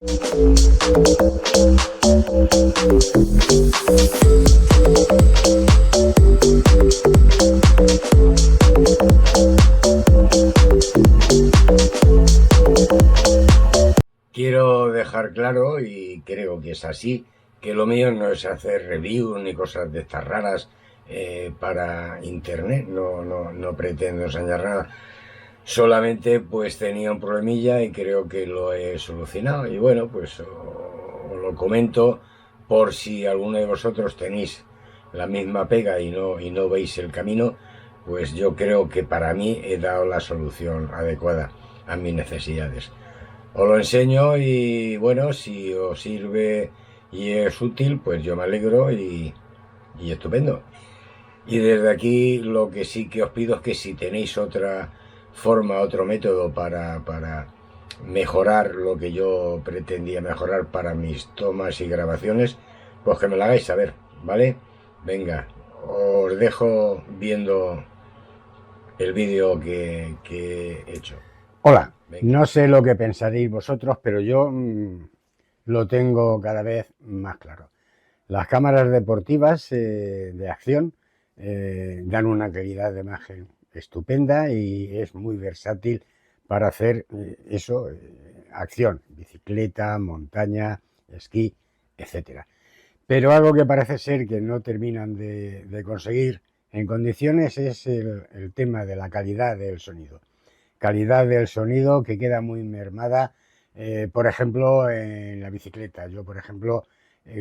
Quiero dejar claro, y creo que es así, que lo mío no es hacer reviews ni cosas de estas raras para internet, no pretendo enseñar nada. Solamente pues tenía un problemilla y creo que lo he solucionado. Y bueno, pues os lo comento por si alguno de vosotros tenéis la misma pega y no veis el camino, pues yo creo que para mí he dado la solución adecuada a mis necesidades. Os lo enseño y bueno, si os sirve y es útil, pues yo me alegro y estupendo. Y desde aquí lo que sí que os pido es que si tenéis otra forma, otro método para mejorar lo que yo pretendía mejorar para mis tomas y grabaciones, pues que me lo hagáis saber, ¿vale? Venga, os dejo viendo el vídeo que he hecho. Hola, Venga. no sé lo que pensaréis vosotros, pero yo lo tengo cada vez más claro. Las cámaras deportivas de acción dan una calidad de imagen estupenda y es muy versátil para hacer acción, bicicleta, montaña, esquí, etcétera. Pero algo que parece ser que no terminan de conseguir en condiciones es el tema de la calidad del sonido. Calidad del sonido que queda muy mermada, por ejemplo, en la bicicleta. Yo, por ejemplo,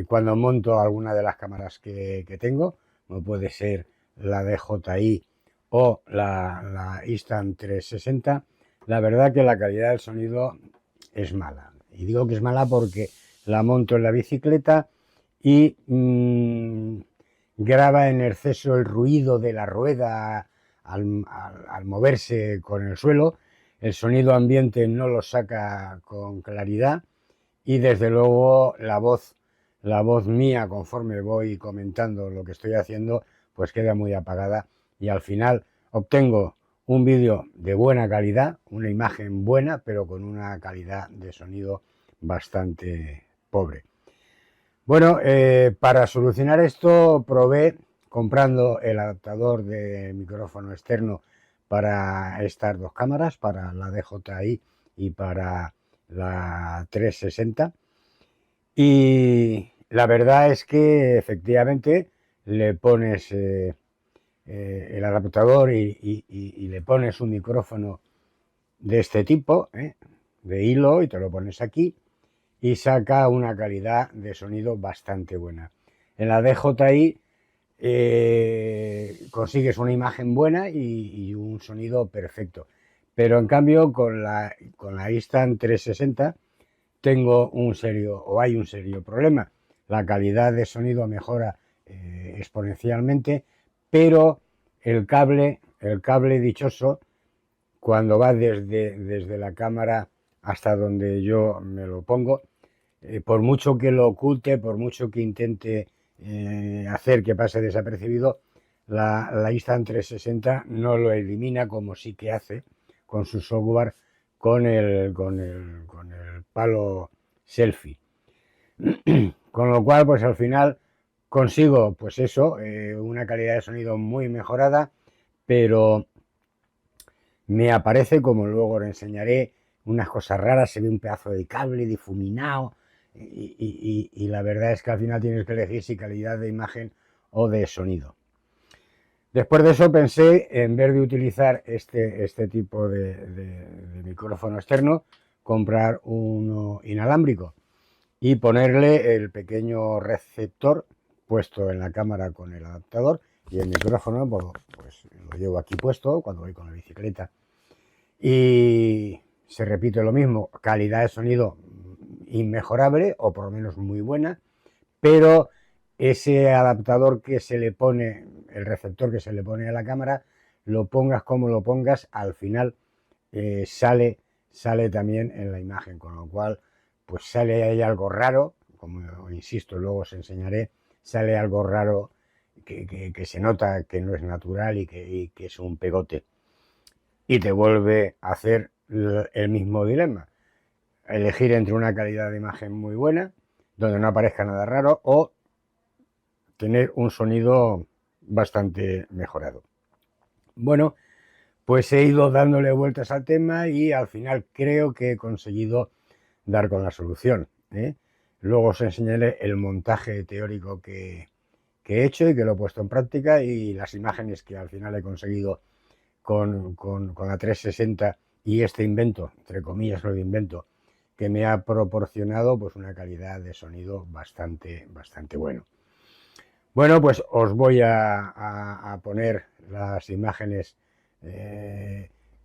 cuando monto alguna de las cámaras que tengo, como puede ser la DJI o la Instant 360, la verdad que la calidad del sonido es mala. Y digo que es mala porque la monto en la bicicleta y graba en exceso el ruido de la rueda al moverse con el suelo, el sonido ambiente no lo saca con claridad y desde luego la voz mía conforme voy comentando lo que estoy haciendo pues queda muy apagada y al final obtengo un vídeo de buena calidad, una imagen buena pero con una calidad de sonido bastante pobre. Bueno, para solucionar esto probé comprando el adaptador de micrófono externo para estas dos cámaras, para la DJI y para la 360. Y la verdad es que efectivamente le pones el adaptador y le pones un micrófono de este tipo, de hilo, y te lo pones aquí y saca una calidad de sonido bastante buena. En la DJI consigues una imagen buena y un sonido perfecto. Pero en cambio con la Instant 360 hay un serio problema. La calidad de sonido mejora exponencialmente, pero el cable dichoso, cuando va desde la cámara hasta donde yo me lo pongo, por mucho que lo oculte, por mucho que intente hacer que pase desapercibido, la Instant 360 no lo elimina como sí que hace con su software con el palo selfie. Con lo cual, pues al final consigo, pues eso, una calidad de sonido muy mejorada, pero me aparece, como luego os enseñaré, unas cosas raras, se ve un pedazo de cable difuminado y la verdad es que al final tienes que elegir si calidad de imagen o de sonido. Después de eso pensé, en vez de utilizar este tipo de micrófono externo, comprar uno inalámbrico y ponerle el pequeño receptor puesto en la cámara con el adaptador y el micrófono pues lo llevo aquí puesto cuando voy con la bicicleta. Y se repite lo mismo, calidad de sonido inmejorable o por lo menos muy buena, pero ese adaptador que se le pone, el receptor que se le pone a la cámara, lo pongas como lo pongas, al final sale también en la imagen, con lo cual pues sale ahí algo raro, como insisto, luego os enseñaré, sale algo raro que se nota que no es natural y que es un pegote. Y te vuelve a hacer el mismo dilema. elegir entre una calidad de imagen muy buena, donde no aparezca nada raro, o tener un sonido bastante mejorado. Bueno, pues he ido dándole vueltas al tema y al final creo que he conseguido dar con la solución, ¿eh? Luego os enseñaré el montaje teórico que he hecho y que lo he puesto en práctica, y las imágenes que al final he conseguido con la 360 y este invento, entre comillas lo de invento, que me ha proporcionado pues una calidad de sonido bastante bueno. Bueno, pues os voy a poner las imágenes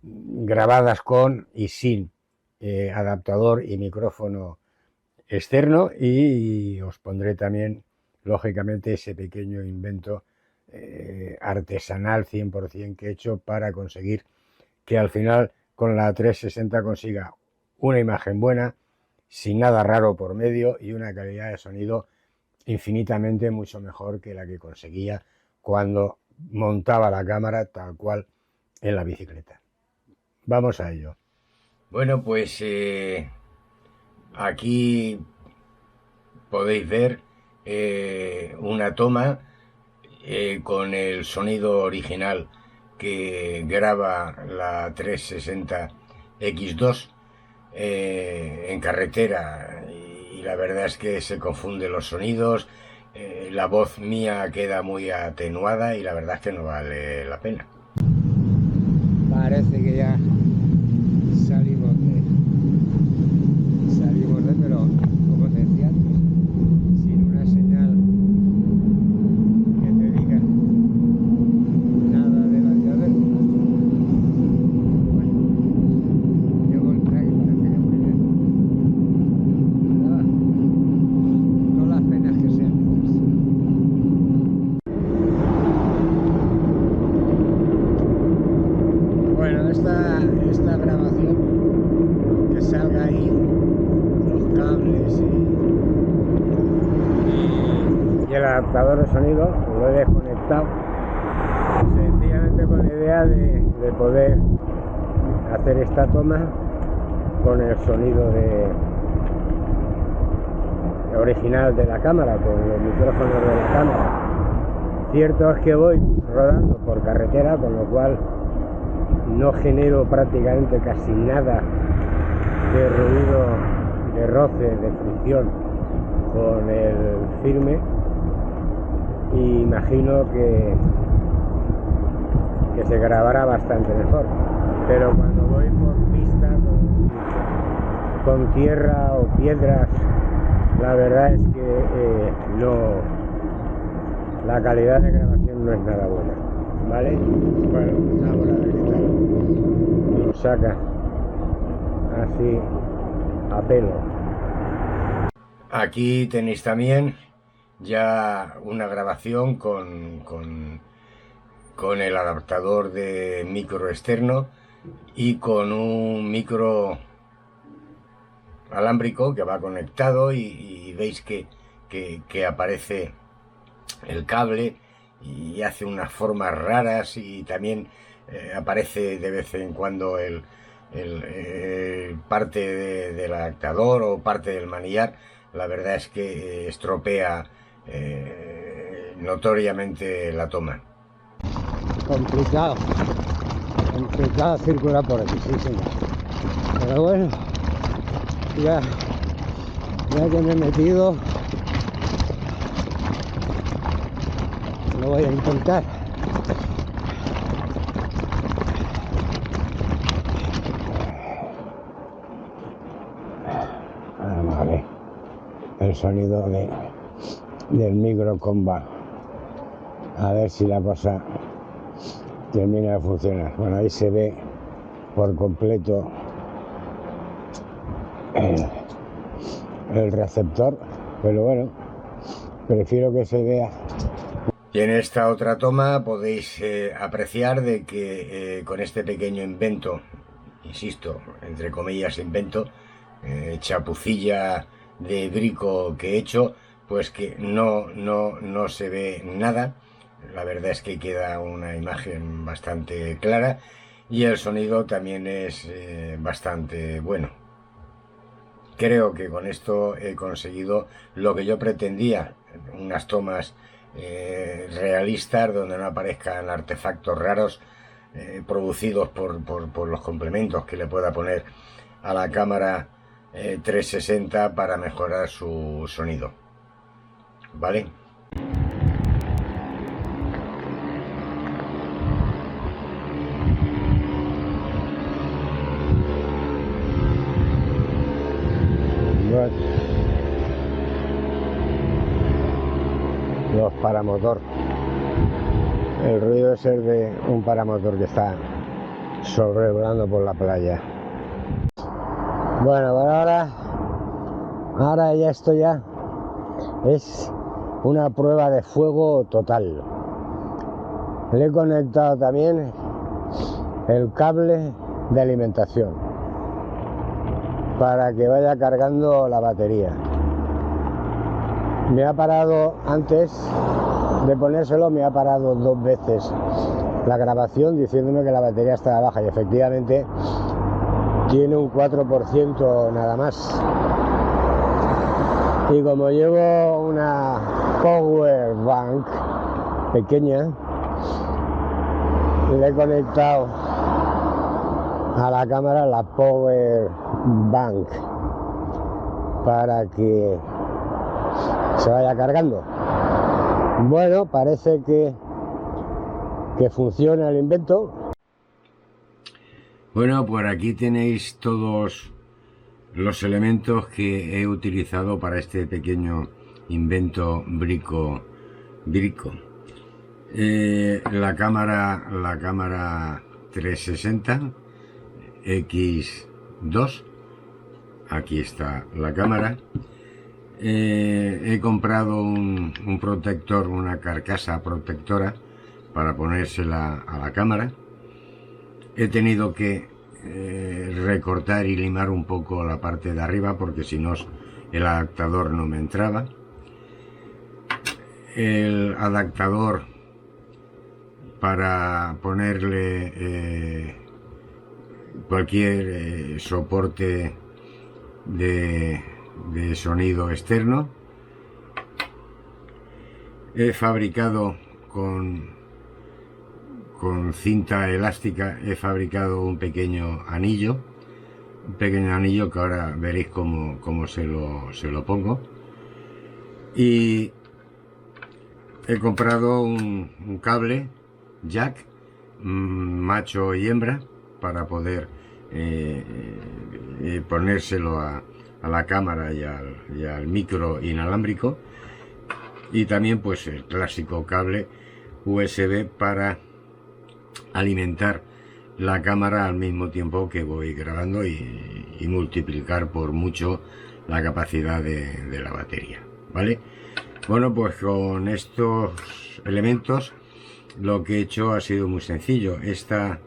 grabadas con y sin adaptador y micrófono externo, y os pondré también, lógicamente, ese pequeño invento artesanal 100% que he hecho para conseguir que al final con la 360 consiga una imagen buena, sin nada raro por medio, y una calidad de sonido infinitamente mucho mejor que la que conseguía cuando montaba la cámara tal cual en la bicicleta. Vamos a ello. Bueno, pues aquí podéis ver una toma con el sonido original que graba la 360 X2 en carretera, y la verdad es que se confunden los sonidos, la voz mía queda muy atenuada y la verdad es que no vale la pena. Parece que ya salimos de, pero como te decía antes, sin una señal que te diga nada de la llave. Bueno, llevo el track y parece que muy bien. No las penas que sean. Bueno, esta grabación, que salga ahí los cables y el adaptador de sonido, lo he desconectado sencillamente con la idea de poder hacer esta toma con el sonido original de la cámara, con los micrófonos de la cámara. Cierto es que voy rodando por carretera, con lo cual no genero prácticamente casi nada de ruido, de roce, de fricción con el firme, y imagino que se grabará bastante mejor. Pero cuando voy por pista con tierra o piedras, la verdad es que la calidad de grabación no es nada buena, ¿vale? Bueno, ahora a ver qué tal lo saca así a pelo. Aquí tenéis también ya una grabación con el adaptador de micro externo y con un micro alámbrico que va conectado, y veis que aparece el cable y hace unas formas raras, y también aparece de vez en cuando parte del adaptador o parte del manillar. La verdad es que estropea notoriamente la toma. Complicado circular por aquí, sí señor. Pero bueno, ya que me he metido, lo voy a intentar. Vamos a ver el sonido del micro comba, a ver si la cosa termina de funcionar. Bueno, ahí se ve por completo el receptor, pero bueno, prefiero que se vea. Y en esta otra toma podéis apreciar de que con este pequeño invento, insisto, entre comillas invento, chapucilla de brico que he hecho, pues que no se ve nada. La verdad es que queda una imagen bastante clara y el sonido también es bastante bueno. creo que con esto he conseguido lo que yo pretendía, unas tomas realistas donde no aparezcan artefactos raros producidos por los complementos que le pueda poner a la cámara 360 para mejorar su sonido. ¿Vale? Los paramotor. El ruido es el de un paramotor que está sobrevolando por la playa. Bueno, por ahora ya esto ya es una prueba de fuego total. Le he conectado también el cable de alimentación para que vaya cargando la batería. Me ha parado antes de ponérselo, me ha parado 2 veces la grabación diciéndome que la batería estaba baja y efectivamente tiene un 4% nada más. Y como llevo una power bank pequeña, le he conectado a la cámara la power bank para que se vaya cargando. Bueno, parece que funciona el invento. Bueno, por aquí tenéis todos los elementos que he utilizado para este pequeño invento brico. La cámara 360 X2. Aquí está la cámara. He comprado un protector, una carcasa protectora para ponérsela a la cámara. He tenido que recortar y limar un poco la parte de arriba porque si no el adaptador no me entraba. El adaptador para ponerle cualquier soporte de sonido externo. He fabricado con cinta elástica, he fabricado un pequeño anillo que ahora veréis cómo se lo pongo. Y he comprado un cable jack macho y hembra para poder ponérselo a la cámara y al micro inalámbrico, y también pues el clásico cable USB para alimentar la cámara al mismo tiempo que voy grabando y multiplicar por mucho la capacidad de la batería, ¿vale? Bueno, pues con estos elementos lo que he hecho ha sido muy sencillo. Esta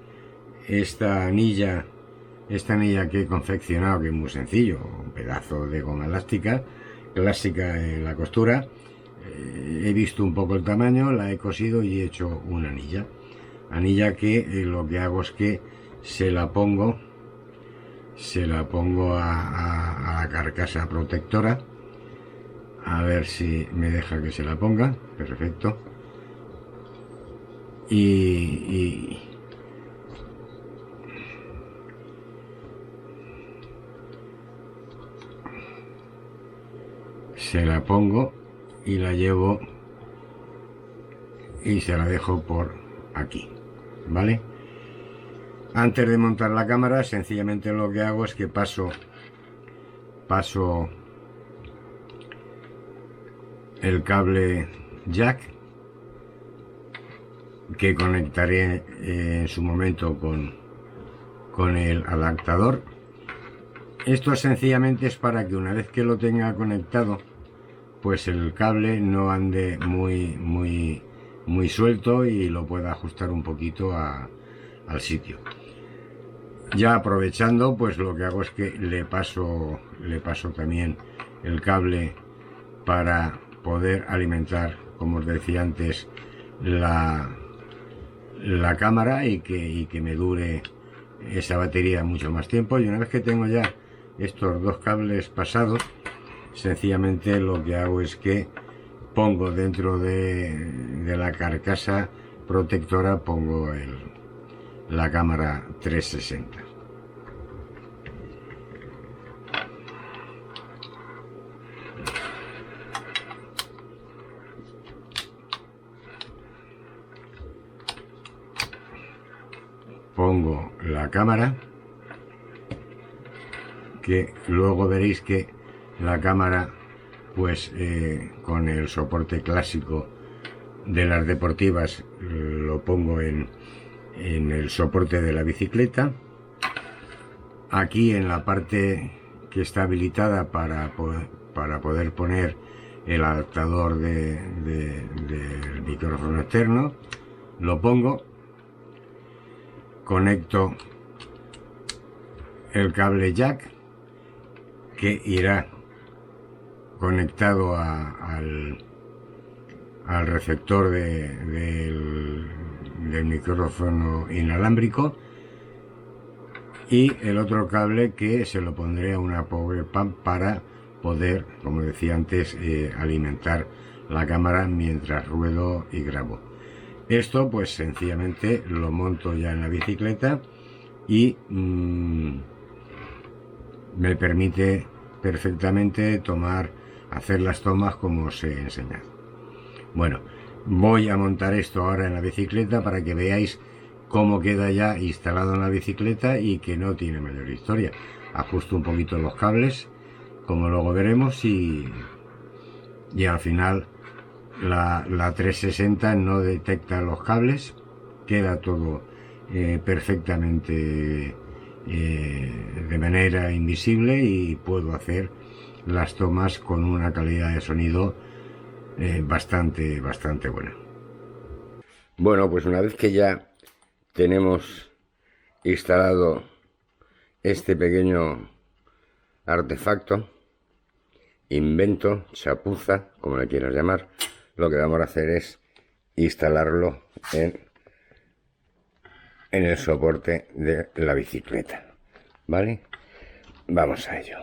anilla que he confeccionado, que es muy sencillo, un pedazo de goma elástica clásica en la costura, he visto un poco el tamaño, la he cosido y he hecho una anilla que lo que hago es que se la pongo a la carcasa protectora, a ver si me deja que se la ponga. Perfecto. Y se la pongo y la llevo y se la dejo por aquí, ¿vale? Antes de montar la cámara, sencillamente lo que hago es que paso el cable jack que conectaré en su momento con el adaptador. Esto sencillamente es para que una vez que lo tenga conectado, pues el cable no ande muy suelto y lo pueda ajustar un poquito al sitio. Ya aprovechando, pues lo que hago es que le paso también el cable para poder alimentar, como os decía antes, la cámara y que me dure esa batería mucho más tiempo. Y una vez que tengo ya estos dos cables pasados, sencillamente lo que hago es que pongo dentro de la carcasa protectora, pongo la cámara 360. Pongo la cámara, que luego veréis que la cámara, pues con el soporte clásico de las deportivas, lo pongo en el soporte de la bicicleta. Aquí en la parte que está habilitada para poder poner el adaptador del micrófono externo, lo pongo, conecto el cable jack que irá conectado al receptor del micrófono inalámbrico, y el otro cable que se lo pondré a una power pump para poder, como decía antes, alimentar la cámara mientras ruedo y grabo. Esto pues sencillamente lo monto ya en la bicicleta y me permite perfectamente hacer las tomas como os he enseñado. Bueno, voy a montar esto ahora en la bicicleta para que veáis cómo queda ya instalado en la bicicleta y que no tiene mayor historia. Ajusto un poquito los cables, como luego veremos, y al final la 360 no detecta los cables, queda todo perfectamente de manera invisible, y puedo hacer las tomas con una calidad de sonido bastante buena. Bueno, pues una vez que ya tenemos instalado este pequeño artefacto, invento, chapuza, como le quieras llamar, lo que vamos a hacer es instalarlo en el soporte de la bicicleta, ¿vale? Vamos a ello.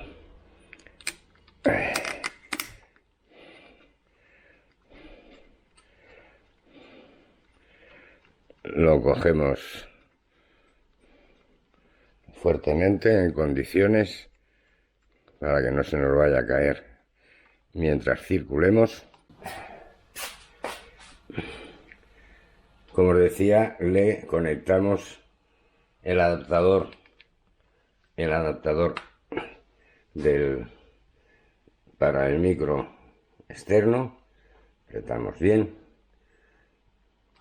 Lo cogemos fuertemente, en condiciones, para que no se nos vaya a caer mientras circulemos. Como os decía, le conectamos el adaptador para el micro externo. Apretamos bien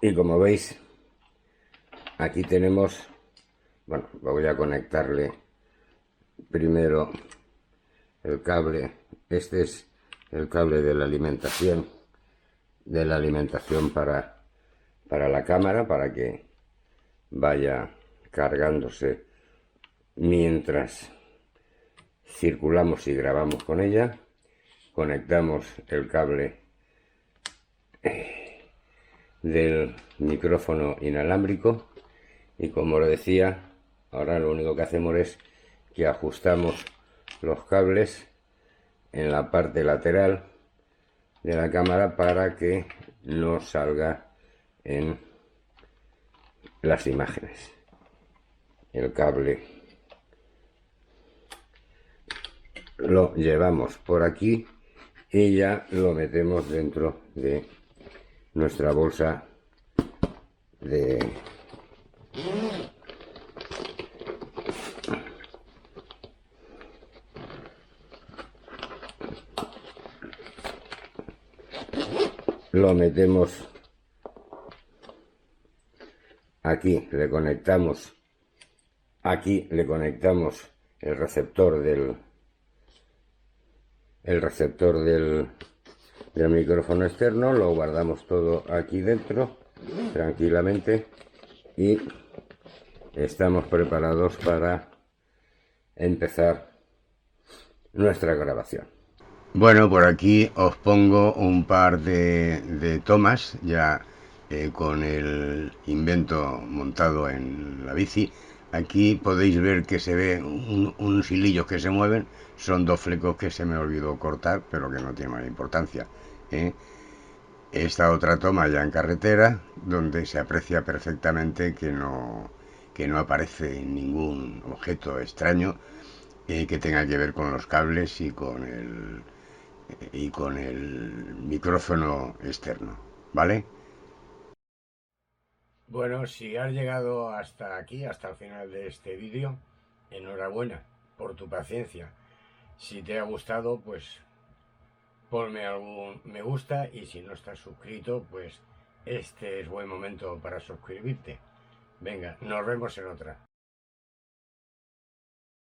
y, como veis, aquí tenemos, bueno, voy a conectarle primero el cable. Este es el cable de la alimentación para la cámara, para que vaya cargándose mientras circulamos y grabamos con ella. Conectamos el cable del micrófono inalámbrico y, como lo decía, ahora lo único que hacemos es que ajustamos los cables en la parte lateral de la cámara para que no salga en las imágenes. El cable lo llevamos por aquí y ya lo metemos dentro de nuestra bolsa lo metemos aquí, le conectamos el receptor del micrófono externo, lo guardamos todo aquí dentro tranquilamente y estamos preparados para empezar nuestra grabación. Bueno, por aquí os pongo un par de tomas ya con el invento montado en la bici. Aquí podéis ver que se ve unos hilillos que se mueven, son dos flecos que se me olvidó cortar, pero que no tiene más importancia, ¿eh? Esta otra toma ya en carretera, donde se aprecia perfectamente que no aparece ningún objeto extraño que tenga que ver con los cables y con el micrófono externo, ¿vale? Bueno, si has llegado hasta aquí, hasta el final de este vídeo, enhorabuena por tu paciencia. Si te ha gustado, pues ponme algún me gusta, y si no estás suscrito, pues este es buen momento para suscribirte. Venga, nos vemos en otra.